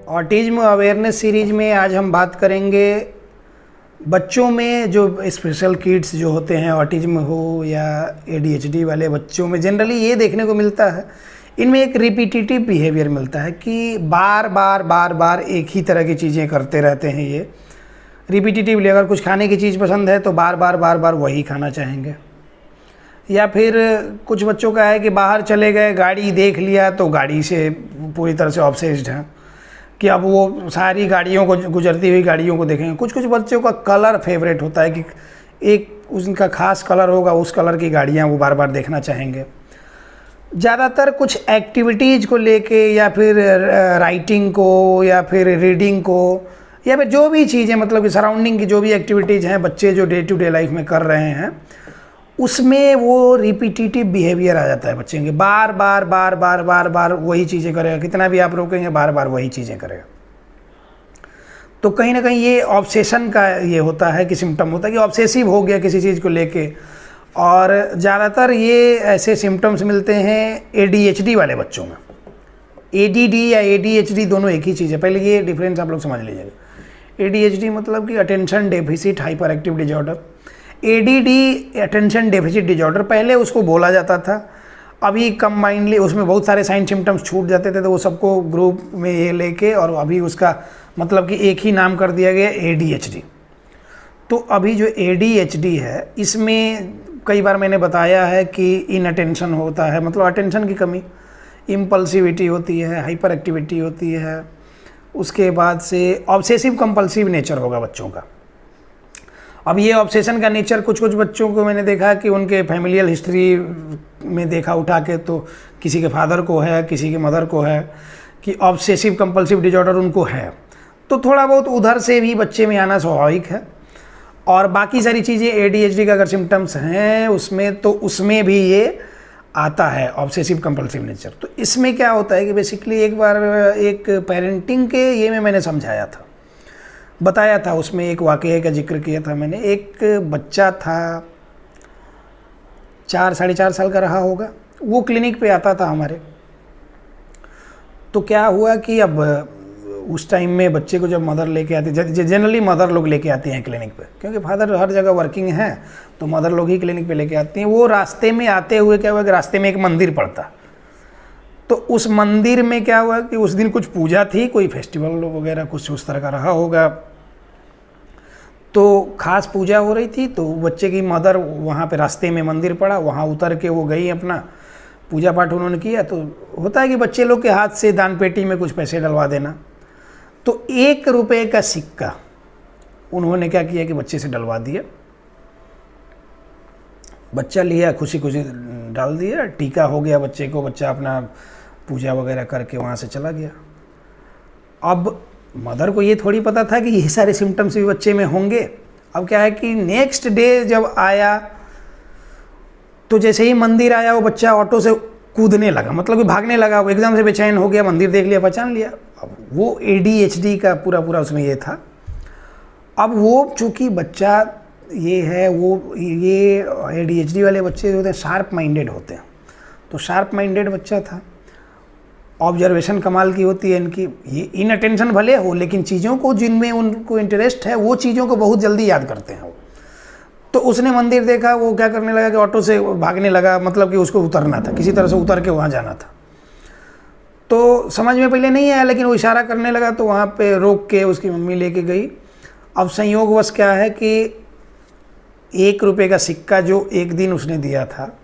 Autism awareness series में आज हम बात करेंगे बच्चों में जो स्पेशल किड्स जो होते हैं, ऑटिज्म हो या एडीएचडी वाले बच्चों में जनरली ये देखने को मिलता है, इनमें एक रिपीटिटिव बिहेवियर मिलता है कि बार बार एक ही तरह की चीज़ें करते रहते हैं। ये रिपीटिटिवली अगर कुछ खाने की चीज़ पसंद है तो बार बार वही खाना चाहेंगे। या फिर कुछ बच्चों का है कि बाहर चले गए, गाड़ी देख लिया तो गाड़ी से पूरी तरह से ऑब्सेस्ड हैं कि अब वो सारी गाड़ियों को, गुजरती हुई गाड़ियों को देखेंगे। कुछ बच्चों का कलर फेवरेट होता है कि एक उनका खास कलर होगा, उस कलर की गाड़ियाँ वो बार बार देखना चाहेंगे। ज़्यादातर कुछ एक्टिविटीज़ को लेके या फिर राइटिंग को या फिर रीडिंग को या फिर जो भी चीज़ें, मतलब कि सराउंडिंग की जो भी एक्टिविटीज़ हैं बच्चे जो डे टू डे लाइफ में कर रहे हैं, उसमें वो रिपीटिटिव बिहेवियर आ जाता है बच्चे के। बार वही चीज़ें करेगा, कितना भी आप रोकेंगे बार बार वही चीज़ें करेगा। तो कहीं ना कहीं ये ऑब्सेशन का ये होता है कि सिम्टम होता है कि ऑब्सेसिव हो गया किसी चीज़ को लेके। और ज़्यादातर ये ऐसे सिम्टम्स मिलते हैं एडीएचडी वाले बच्चों में। एडीडी या एडीएचडी दोनों एक ही चीज़ है, पहले ये डिफरेंस आप लोग समझ लीजिएगा। एडीएचडी मतलब कि attention deficit hyper active disorder. ADD attention deficit disorder, पहले उसको बोला जाता था, अभी कंबाइंडली उसमें बहुत सारे साइन सिम्टम्स छूट जाते थे तो वो सबको ग्रुप में ये लेके और अभी उसका मतलब कि एक ही नाम कर दिया गया एडीएचडी। तो अभी जो एडीएचडी है इसमें कई बार मैंने बताया है कि इनअटेंशन होता है, मतलब अटेंशन की कमी, इम्पल्सिविटी होती है, हाइपर एक्टिविटी होती है, उसके बाद से ऑब्सेसिव कंपल्सिव नेचर होगा बच्चों का। अब ये ऑब्सेशन का नेचर कुछ बच्चों को मैंने देखा कि उनके फैमिलियल हिस्ट्री में देखा उठा के, तो किसी के फादर को है, किसी के मदर को है कि ऑब्सेसिव कंपल्सिव डिजॉर्डर उनको है, तो थोड़ा बहुत उधर से भी बच्चे में आना स्वाभाविक है। और बाकी सारी चीज़ें एडीएचडी का अगर सिम्टम्स हैं उसमें, तो उसमें भी ये आता है ऑब्सेसिव कंपल्सिव नेचर। तो इसमें क्या होता है कि बेसिकली एक बार एक पेरेंटिंग के ये में मैंने समझाया था, बताया था, उसमें एक वाक़ये का जिक्र किया था मैंने। एक बच्चा था 4 साढ़े 4 साल का रहा होगा, वो क्लिनिक पे आता था हमारे। तो क्या हुआ कि अब उस टाइम में बच्चे को जब मदर लेके आती, जनरली मदर लोग लेके आते हैं क्लिनिक पे, क्योंकि फादर हर जगह वर्किंग है तो मदर लोग ही क्लिनिक पे लेके आती हैं। वो रास्ते में आते हुए क्या हुआ कि रास्ते में एक मंदिर पड़ता, तो उस मंदिर में क्या हुआ कि उस दिन कुछ पूजा थी, कोई फेस्टिवल वगैरह कुछ उस तरह का रहा होगा, तो खास पूजा हो रही थी। तो बच्चे की मदर वहाँ पे रास्ते में मंदिर पड़ा, वहाँ उतर के वो गई, अपना पूजा पाठ उन्होंने किया। तो होता है कि बच्चे लोग के हाथ से दान पेटी में कुछ पैसे डलवा देना, तो 1 रुपये का सिक्का उन्होंने क्या किया कि बच्चे से डलवा दिया। बच्चा लिया, खुशी डाल दिया, टीका हो गया बच्चे को, बच्चा अपना पूजा वगैरह करके वहाँ से चला गया। अब मदर को ये थोड़ी पता था कि ये सारे सिम्टम्स भी बच्चे में होंगे। अब क्या है कि नेक्स्ट डे जब आया तो जैसे ही मंदिर आया वो बच्चा ऑटो से कूदने लगा, मतलब कि भागने लगा, वो एकदम से बेचैन हो गया, मंदिर देख लिया, पहचान लिया। अब वो एडीएचडी का पूरा उसमें ये था। अब वो चूँकि बच्चा ये है, वो ये एडीएचडी वाले बच्चे जो होते हैं शार्प माइंडेड होते हैं, तो शार्प माइंडेड बच्चा था। ऑब्जर्वेशन कमाल की होती है इनकी, ये इनअटेंशन भले हो लेकिन चीज़ों को जिनमें उनको इंटरेस्ट है वो चीज़ों को बहुत जल्दी याद करते हैं वो। तो उसने मंदिर देखा, वो क्या करने लगा कि ऑटो से भागने लगा, मतलब कि उसको उतरना था, किसी तरह से उतर के वहाँ जाना था। तो समझ में पहले नहीं आया, लेकिन वो इशारा करने लगा तो वहाँ पे रोक के उसकी मम्मी लेके गई। अब संयोगवश क्या है कि 1 रुपये का सिक्का जो एक दिन उसने दिया था,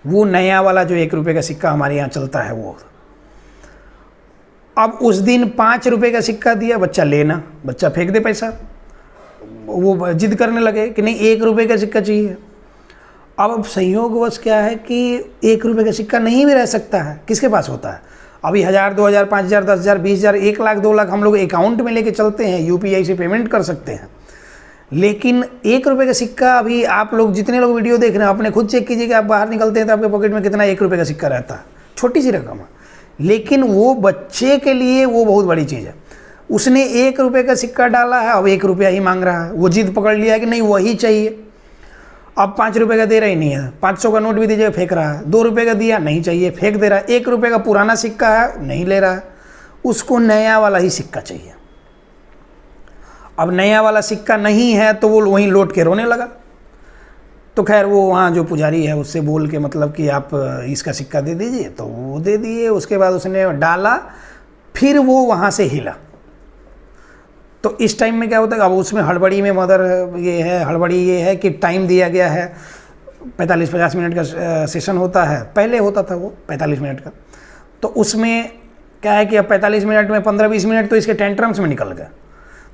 वो नया वाला जो 1 रुपये का सिक्का हमारे यहाँ चलता है वो। अब उस दिन 5 रुपये का सिक्का दिया, बच्चा लेना, बच्चा फेंक दे पैसा, वो जिद करने लगे कि नहीं 1 रुपये का सिक्का चाहिए। अब संयोगवश क्या है कि 1 रुपये का सिक्का नहीं भी रह सकता है, किसके पास होता है? अभी 1000, 2000, 5000, 10000, 20000, 1 लाख, 2 लाख हम लोग अकाउंट में लेके चलते हैं, यूपीआई से पेमेंट कर सकते हैं। लेकिन 1 रुपये का सिक्का, अभी आप लोग जितने लोग वीडियो देख रहे हैं अपने खुद चेक कीजिए कि आप बाहर निकलते हैं तो आपके पॉकेट में कितना 1 रुपये का सिक्का रहता है, छोटी सी रकम है, लेकिन वो बच्चे के लिए वो बहुत बड़ी चीज़ है। उसने 1 रुपये का सिक्का डाला है, अब 1 रुपया ही मांग रहा है, वो जिद पकड़ लिया है कि नहीं वही चाहिए। अब 5 रुपये का दे रहा ही नहीं है, 500 का नोट भी दीजिए फेंक रहा है, 2 रुपये का दिया नहीं चाहिए फेंक दे रहा है, 1 रुपये का पुराना सिक्का है नहीं ले रहा है, उसको नया वाला ही सिक्का चाहिए। अब नया वाला सिक्का नहीं है तो वो वहीं लौट के रोने लगा। तो खैर वो वहाँ जो पुजारी है उससे बोल के मतलब कि आप इसका सिक्का दे दीजिए, तो वो दे दिए। उसके बाद उसने डाला, फिर वो वहाँ से हिला। तो इस टाइम में क्या होता है, अब उसमें हड़बड़ी में हड़बड़ी ये है कि टाइम दिया गया है 45-50 मिनट का सेशन होता है, पहले होता था वो 45 मिनट का। तो उसमें क्या है कि अब 45 मिनट में 15-20 मिनट तो इसके टेंट्रम्स में निकल गया।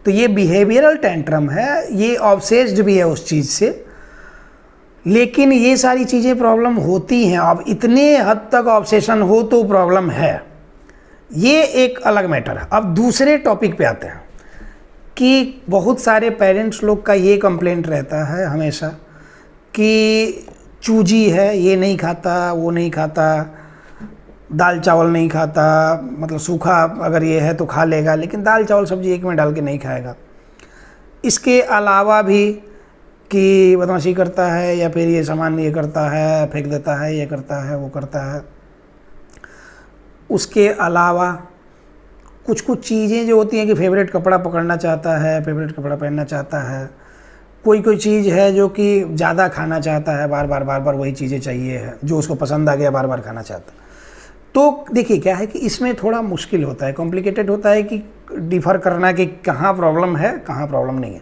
तो ये बिहेवियरल टेंट्रम है, ये ऑब्सेस्ड भी है उस चीज़ से, लेकिन ये सारी चीज़ें प्रॉब्लम होती हैं। अब इतने हद तक ऑब्सेशन हो तो प्रॉब्लम है, ये एक अलग मैटर है। अब दूसरे टॉपिक पे आते हैं कि बहुत सारे पेरेंट्स लोग का ये कंप्लेंट रहता है हमेशा कि चूजी है, ये नहीं खाता, वो नहीं खाता, दाल चावल नहीं खाता, मतलब सूखा अगर ये है तो खा लेगा, लेकिन दाल चावल सब्जी एक में डाल के नहीं खाएगा। इसके अलावा भी कि बदमाशी करता है या फिर ये सामान ये करता है, फेंक देता है, ये करता है, वो करता है। उसके अलावा कुछ कुछ चीज़ें जो होती हैं कि फेवरेट कपड़ा पकड़ना चाहता है, फेवरेट कपड़ा पहनना चाहता है, कोई चीज़ है जो कि ज़्यादा खाना चाहता है, बार बार वही चीज़ें चाहिए है, जो उसको पसंद आ गया बार बार खाना चाहता है। तो देखिए क्या है कि इसमें थोड़ा मुश्किल होता है, कॉम्प्लिकेटेड होता है कि डिफ़र करना कि कहाँ प्रॉब्लम है, कहाँ प्रॉब्लम नहीं है।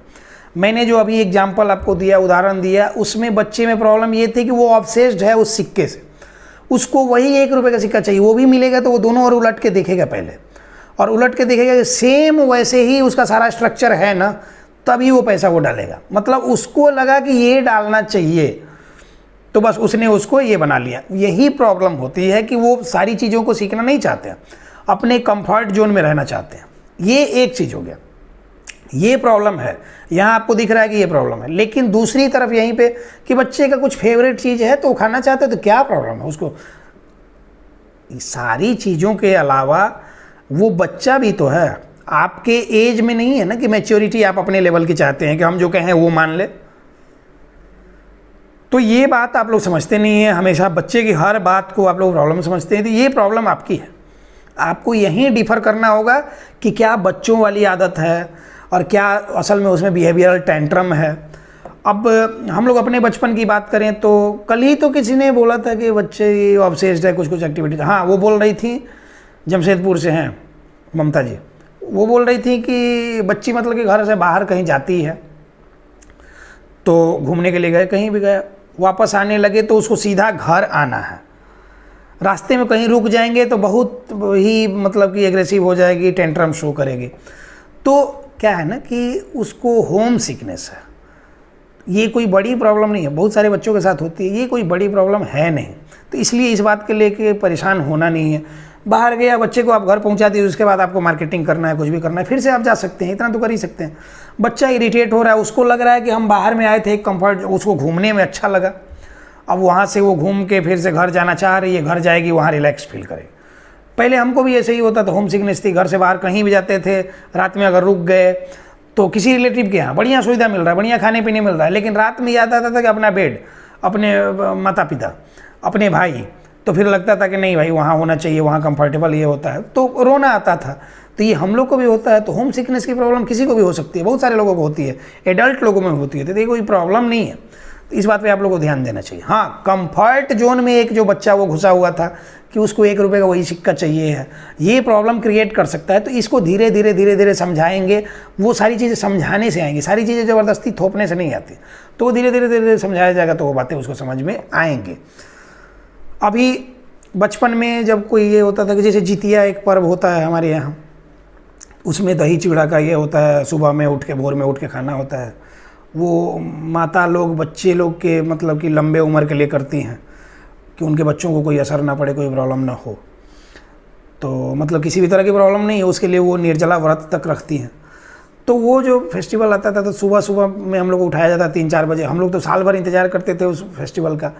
मैंने जो अभी एग्जांपल आपको दिया, उदाहरण दिया, उसमें बच्चे में प्रॉब्लम ये थी कि वो ऑब्सेस्ड है उस सिक्के से, उसको वही 1 रुपये का सिक्का चाहिए। वो भी मिलेगा तो वो दोनों और उलट के देखेगा पहले, और उलट के देखेगा कि सेम वैसे ही उसका सारा स्ट्रक्चर है ना, तभी वो पैसा वो डालेगा। मतलब उसको लगा कि ये डालना चाहिए, तो बस उसने उसको ये बना लिया। यही प्रॉब्लम होती है कि वो सारी चीज़ों को सीखना नहीं चाहते हैं, अपने कंफर्ट जोन में रहना चाहते हैं। ये एक चीज़ हो गया, ये प्रॉब्लम है। यहाँ आपको दिख रहा है कि ये प्रॉब्लम है, लेकिन दूसरी तरफ यहीं पे कि बच्चे का कुछ फेवरेट चीज़ है तो वो खाना चाहते हैं, तो क्या प्रॉब्लम है उसको। सारी चीज़ों के अलावा वो बच्चा भी तो है, आपके एज में नहीं है ना कि मैच्योरिटी आप अपने लेवल की चाहते हैं कि हम जो कहें वो मान ले। तो ये बात आप लोग समझते नहीं है, हमेशा बच्चे की हर बात को आप लोग प्रॉब्लम समझते हैं। तो ये प्रॉब्लम आपकी है, आपको यहीं डिफ़र करना होगा कि क्या बच्चों वाली आदत है और क्या असल में उसमें बिहेवियरल टेंट्रम है। अब हम लोग अपने बचपन की बात करें तो कल ही तो किसी ने बोला था कि बच्चे ऑब्सेस्ड है कुछ एक्टिविटीज। हाँ, वो बोल रही थी, जमशेदपुर से हैं ममता जी, वो बोल रही थी कि बच्ची मतलब कि घर से बाहर कहीं जाती है तो घूमने के लिए गए, कहीं भी गए, वापस आने लगे तो उसको सीधा घर आना है। रास्ते में कहीं रुक जाएंगे तो बहुत ही मतलब कि एग्रेसिव हो जाएगी, टेंट्रम शो करेगी। तो क्या है ना कि उसको होम सिकनेस है, ये कोई बड़ी प्रॉब्लम नहीं है, बहुत सारे बच्चों के साथ होती है, ये कोई बड़ी प्रॉब्लम है नहीं। तो इसलिए इस बात के लेके परेशान होना नहीं है। बाहर गया बच्चे को आप घर पहुंचा दिए, उसके बाद आपको मार्केटिंग करना है, कुछ भी करना है, फिर से आप जा सकते हैं, इतना तो कर ही सकते हैं। बच्चा इरिटेट हो रहा है, उसको लग रहा है कि हम बाहर में आए थे, एक कंफर्ट, उसको घूमने में अच्छा लगा, अब वहाँ से वो घूम के फिर से घर जाना चाह रही है, घर जाएगी वहाँ रिलैक्स फील करेगी। पहले हमको भी ऐसे ही होता था, होम सिकनेस थी, घर से बाहर कहीं भी जाते थे, रात में अगर रुक गए तो किसी रिलेटिव के यहाँ बढ़िया सुविधा मिल रहा है, बढ़िया खाने पीने मिल रहा है, लेकिन रात में याद आता था कि अपना बेड, अपने माता पिता, अपने भाई, तो फिर लगता था कि नहीं भाई वहाँ होना चाहिए, वहाँ कंफर्टेबल ये होता है, तो रोना आता था। तो ये हम लोग को भी होता है। तो होम सिकनेस की प्रॉब्लम किसी को भी हो सकती है, बहुत सारे लोगों को होती है, एडल्ट लोगों में होती है, तो ये कोई प्रॉब्लम नहीं है। तो इस बात पे आप लोगों को ध्यान देना चाहिए। हाँ, कंफर्ट जोन में एक जो बच्चा वो घुसा हुआ था कि उसको 1 रुपये का वही सिक्का चाहिए है, ये प्रॉब्लम क्रिएट कर सकता है। तो इसको धीरे धीरे समझाएंगे, वो सारी चीज़ें समझाने से आएंगी, सारी चीज़ें ज़बरदस्ती थोपने से नहीं आती। तो वो धीरे धीरे समझाया जाएगा तो वो बातें उसको समझ में आएंगे। अभी बचपन में जब कोई ये होता था कि जैसे जितिया एक पर्व होता है हमारे यहाँ, उसमें दही चिड़ा का ये होता है, सुबह में उठ के, भोर में उठ के खाना होता है। वो माता लोग बच्चे लोग के मतलब कि लंबे उम्र के लिए करती हैं कि उनके बच्चों को कोई असर ना पड़े, कोई प्रॉब्लम ना हो, तो मतलब किसी भी तरह की प्रॉब्लम नहीं है, उसके लिए वो निर्जला व्रत तक रखती हैं। तो वो जो फेस्टिवल आता था तो सुबह सुबह में हम लोग को उठाया जाता 3-4 बजे। हम लोग तो साल भर इंतज़ार करते थे उस फेस्टिवल का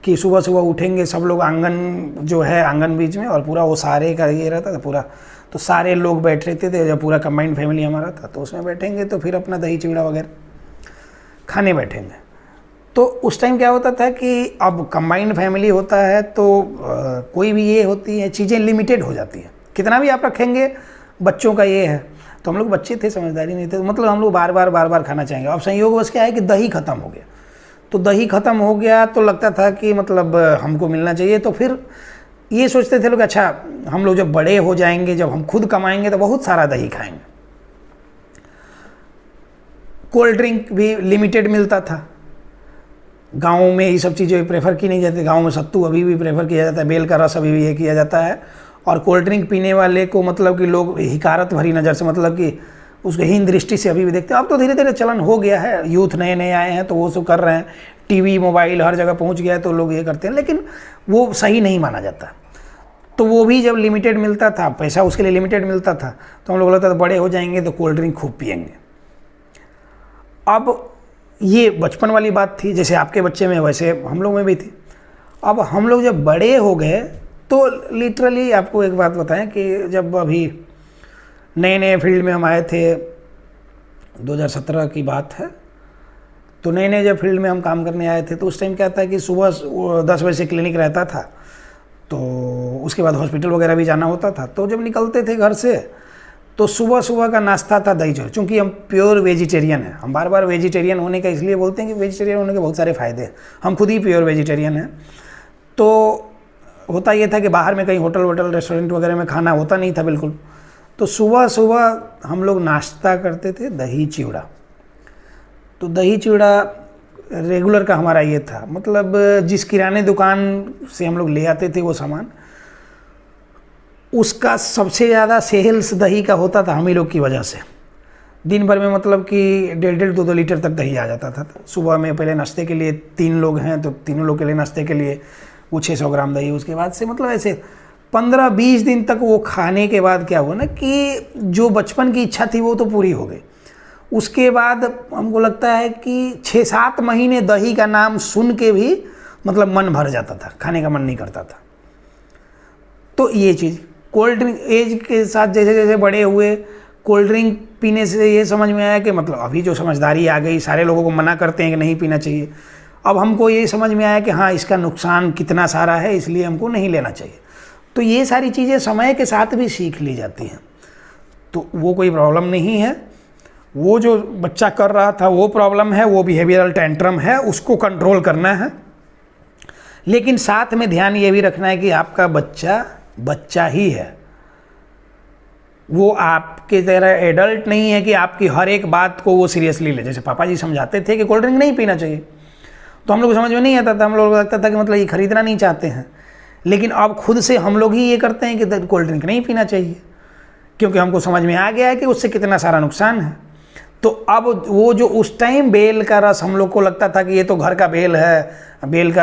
कि सुबह सुबह उठेंगे, सब लोग आंगन जो है, आंगन बीच में, और पूरा वो सारे का ये रहता था पूरा, तो सारे लोग बैठ रहते थे, जब पूरा कंबाइंड फैमिली हमारा था तो उसमें बैठेंगे, तो फिर अपना दही चिवड़ा वगैरह खाने बैठेंगे। तो उस टाइम क्या होता था कि अब कंबाइंड फैमिली होता है तो कोई भी ये होती है, चीज़ें लिमिटेड हो जाती हैं, कितना भी आप रखेंगे बच्चों का ये है। तो हम लोग बच्चे थे, समझदारी नहीं थे, तो मतलब हम लोग बार बार खाना चाहेंगे। अब संयोगवश क्या है कि दही ख़त्म हो गया, तो दही ख़त्म हो गया तो लगता था कि मतलब हमको मिलना चाहिए। तो फिर ये सोचते थे लोग, अच्छा हम लोग जब बड़े हो जाएंगे, जब हम खुद कमाएंगे तो बहुत सारा दही खाएंगे। कोल्ड ड्रिंक भी लिमिटेड मिलता था, गाँव में ये सब चीज़ें प्रेफर की नहीं जाती। गाँव में सत्तू अभी भी प्रेफर किया जाता है, बेल का रस अभी भी ये किया जाता है, और कोल्ड ड्रिंक पीने वाले को मतलब कि लोग हिकारत भरी नज़र से, मतलब कि उसके हीन दृष्टि से अभी भी देखते हैं। अब तो धीरे धीरे चलन हो गया है, यूथ नए नए आए हैं तो वो सब कर रहे हैं, टीवी मोबाइल हर जगह पहुंच गया है तो लोग ये करते हैं, लेकिन वो सही नहीं माना जाता। तो वो भी जब लिमिटेड मिलता था, पैसा उसके लिए लिमिटेड मिलता था, तो हम लोग लगता था बड़े हो जाएंगे तो कोल्ड ड्रिंक खूब पियेंगे। अब ये बचपन वाली बात थी, जैसे आपके बच्चे में वैसे हम लोग में भी थी। अब हम लोग जब बड़े हो गए तो लिटरली आपको एक बात बताएं कि जब अभी नए नए फील्ड में हम आए थे, 2017 की बात है, तो नए नए जब फील्ड में हम काम करने आए थे तो उस टाइम क्या था कि सुबह 10 बजे से क्लिनिक रहता था, तो उसके बाद हॉस्पिटल वगैरह भी जाना होता था। तो जब निकलते थे घर से तो सुबह सुबह का नाश्ता था दही चूड़ा। चूँकि हम प्योर वेजिटेरियन हैं, हम बार बार वेजिटेरियन होने का इसलिए बोलते हैं कि वेजिटेरियन होने के बहुत सारे फ़ायदे हैं, हम खुद ही प्योर वेजिटेरियन हैं। तो होता ये था कि बाहर में कहीं होटल रेस्टोरेंट वगैरह में खाना होता नहीं था बिल्कुल, तो सुबह सुबह हम लोग नाश्ता करते थे दही चिवड़ा। तो दही चिवड़ा रेगुलर का हमारा ये था, मतलब जिस किराने दुकान से हम लोग ले आते थे वो सामान, उसका सबसे ज़्यादा सेल्स दही का होता था हम ही लोग की वजह से। दिन भर में मतलब कि 1.5-2 लीटर तक दही आ जाता था। सुबह में पहले नाश्ते के लिए 3 लोग हैं तो तीनों लोग के लिए नाश्ते के लिए वो 600 ग्राम दही, उसके बाद से मतलब ऐसे 15-20 दिन तक वो खाने के बाद क्या हुआ ना कि जो बचपन की इच्छा थी वो तो पूरी हो गई। उसके बाद हमको लगता है कि 6-7 महीने दही का नाम सुन के भी मतलब मन भर जाता था, खाने का मन नहीं करता था। तो ये चीज़ कोल्ड ड्रिंक एज के साथ जैसे जैसे बड़े हुए, कोल्ड ड्रिंक पीने से ये समझ में आया कि मतलब अभी जो समझदारी आ गई, सारे लोगों को मना करते हैं कि नहीं पीना चाहिए, अब हमको ये समझ में आया कि हाँ इसका नुकसान कितना सारा है, इसलिए हमको नहीं लेना चाहिए। तो ये सारी चीज़ें समय के साथ भी सीख ली जाती हैं, तो वो कोई प्रॉब्लम नहीं है। वो जो बच्चा कर रहा था वो प्रॉब्लम है, वो बिहेवियरल टेंट्रम है, उसको कंट्रोल करना है। लेकिन साथ में ध्यान ये भी रखना है कि आपका बच्चा बच्चा ही है, वो आपके तरह एडल्ट नहीं है कि आपकी हर एक बात को वो सीरियसली ले। जैसे पापा जी समझाते थे कि कोल्ड ड्रिंक नहीं पीना चाहिए, तो हम लोग को समझ में नहीं आता था, हम लोग को लगता था कि मतलब ये खरीदना नहीं चाहते हैं। लेकिन अब खुद से हम लोग ही ये करते हैं कि कोल्ड ड्रिंक नहीं पीना चाहिए, क्योंकि हमको समझ में आ गया है कि उससे कितना सारा नुकसान है। तो अब वो जो उस टाइम बेल का रस हम लोग को लगता था कि ये तो घर का बेल है, बेल का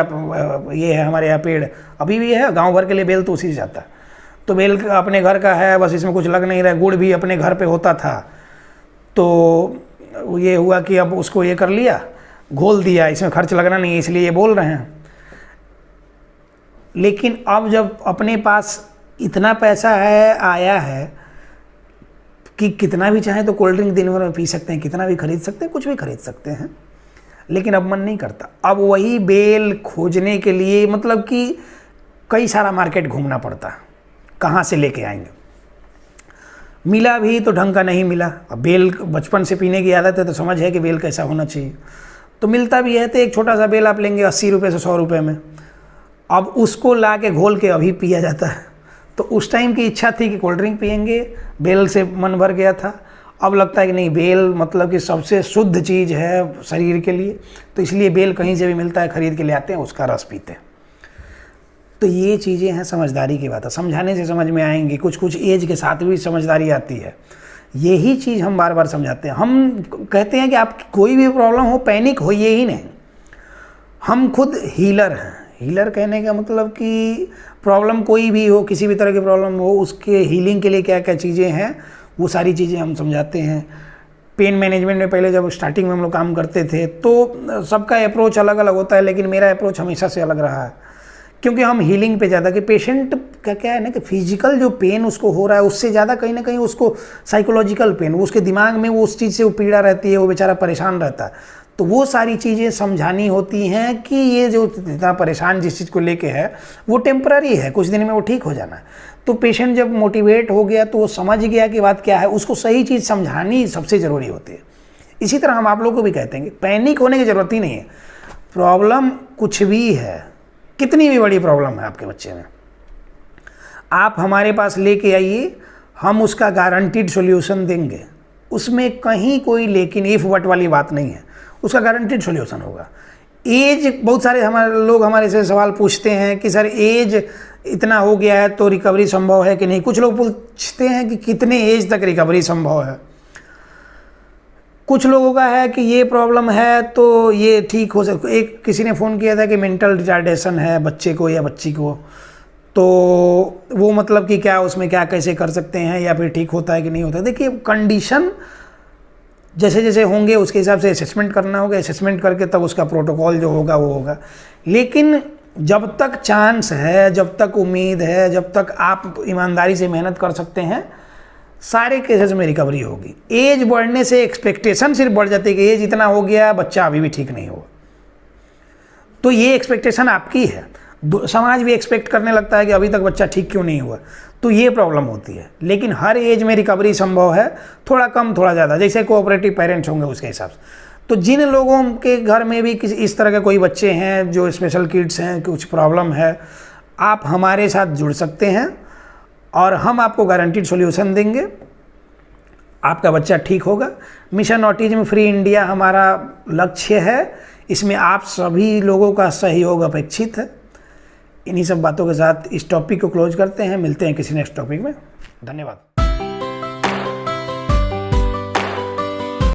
ये है हमारे यहाँ पेड़, अभी भी है, गांव भर के लिए बेल तो उसी से जाता है। तो बेल अपने घर का है, बस इसमें कुछ लग नहीं रहा है। गुड़ भी अपने घर पे होता था, तो ये हुआ कि अब उसको ये कर लिया, घोल दिया, इसमें खर्च लगना नहीं है, इसलिए ये बोल रहे हैं। लेकिन अब जब अपने पास इतना पैसा है, आया है कि कितना भी चाहे तो कोल्ड ड्रिंक दिन भर में पी सकते हैं, कितना भी खरीद सकते हैं, कुछ भी खरीद सकते हैं, लेकिन अब मन नहीं करता। अब वही बेल खोजने के लिए मतलब कि कई सारा मार्केट घूमना पड़ता, कहाँ से लेके आएंगे। मिला भी तो ढंग का नहीं मिला। अब बेल बचपन से पीने की आदत है तो समझ है कि बेल कैसा होना चाहिए, तो मिलता भी है तो एक छोटा सा बेल आप लेंगे 80 रुपये से 100 रुपये में, अब उसको ला के घोल के अभी पिया जाता है। तो उस टाइम की इच्छा थी कि कोल्ड ड्रिंक पियेंगे, बेल से मन भर गया था। अब लगता है कि नहीं, बेल मतलब कि सबसे शुद्ध चीज़ है शरीर के लिए, तो इसलिए बेल कहीं से भी मिलता है खरीद के ले आते हैं, उसका रस पीते हैं। तो ये चीज़ें हैं, समझदारी की बात है, समझाने से समझ में आएंगी, कुछ कुछ एज के साथ भी समझदारी आती है। यही चीज़ हम बार बार समझाते हैं। हम कहते हैं कि आपकी कोई भी प्रॉब्लम हो पैनिक होइए ही नहीं, हम खुद हीलर हैं। हीलर कहने का मतलब कि प्रॉब्लम कोई भी हो, किसी भी तरह की प्रॉब्लम हो, उसके हीलिंग के लिए क्या क्या चीज़ें हैं वो सारी चीज़ें हम समझाते हैं। पेन मैनेजमेंट में पहले जब स्टार्टिंग में हम लोग काम करते थे तो सबका अप्रोच अलग अलग होता है, लेकिन मेरा अप्रोच हमेशा से अलग रहा है, क्योंकि हम हीलिंग पे ज़्यादा, कि पेशेंट का क्या है ना कि फिजिकल जो पेन उसको हो रहा है उससे ज़्यादा कहीं ना कहीं उसको साइकोलॉजिकल पेन, उसके दिमाग में वो उस चीज़ से वो पीड़ा रहती है, वो बेचारा परेशान रहता है। तो वो सारी चीज़ें समझानी होती हैं कि ये जो इतना परेशान जिस चीज़ को लेके है वो टेम्पररी है, कुछ दिन में वो ठीक हो जाना है। तो पेशेंट जब मोटिवेट हो गया तो वो समझ गया कि बात क्या है, उसको सही चीज़ समझानी सबसे ज़रूरी होती है। इसी तरह हम आप लोगों को भी कहते हैं कि पैनिक होने की ज़रूरत ही नहीं है। प्रॉब्लम कुछ भी है, कितनी भी बड़ी प्रॉब्लम है आपके बच्चे में, आप हमारे पास लेके आइए, हम उसका गारंटीड सॉल्यूशन देंगे। उसमें कहीं कोई लेकिन इफ़ बट वाली बात नहीं है, उसका गारंटीड सॉल्यूशन होगा। एज, बहुत सारे हमारे लोग हमारे से सवाल पूछते हैं कि सर एज इतना हो गया है तो रिकवरी संभव है कि नहीं। कुछ लोग पूछते हैं कि कितने एज तक रिकवरी संभव है। कुछ लोगों का है कि ये प्रॉब्लम है तो ये ठीक हो सकता। एक किसी ने फ़ोन किया था कि मेंटल रिटार्डेशन है बच्चे को या बच्ची को, तो वो मतलब कि क्या उसमें क्या कैसे कर सकते हैं या फिर ठीक होता है कि नहीं होता है। देखिए, कंडीशन जैसे जैसे होंगे उसके हिसाब से असेसमेंट करना होगा, असेसमेंट करके तब उसका प्रोटोकॉल जो होगा वो होगा। लेकिन जब तक चांस है, जब तक उम्मीद है, जब तक आप ईमानदारी से मेहनत कर सकते हैं, सारे केसेस में रिकवरी होगी। एज बढ़ने से एक्सपेक्टेशन सिर्फ बढ़ जाती है कि एज इतना हो गया, बच्चा अभी भी ठीक नहीं हुआ, तो ये एक्सपेक्टेशन आपकी है। समाज भी एक्सपेक्ट करने लगता है कि अभी तक बच्चा ठीक क्यों नहीं हुआ, तो ये प्रॉब्लम होती है। लेकिन हर एज में रिकवरी संभव है, थोड़ा कम थोड़ा ज़्यादा, जैसे कोऑपरेटिव पेरेंट्स होंगे उसके हिसाब से। तो जिन लोगों के घर में भी किसी इस तरह के कोई बच्चे हैं जो स्पेशल किड्स हैं, कुछ प्रॉब्लम है, आप हमारे साथ जुड़ सकते हैं और हम आपको गारंटीड सॉल्यूशन देंगे, आपका बच्चा ठीक होगा। मिशन ऑटिज्म फ्री इंडिया हमारा लक्ष्य है, इसमें आप सभी लोगों का सहयोग अपेक्षित है। इन्हीं सब बातों के साथ इस टॉपिक को क्लोज करते हैं। मिलते हैं किसी नेक्स्ट टॉपिक में। धन्यवाद।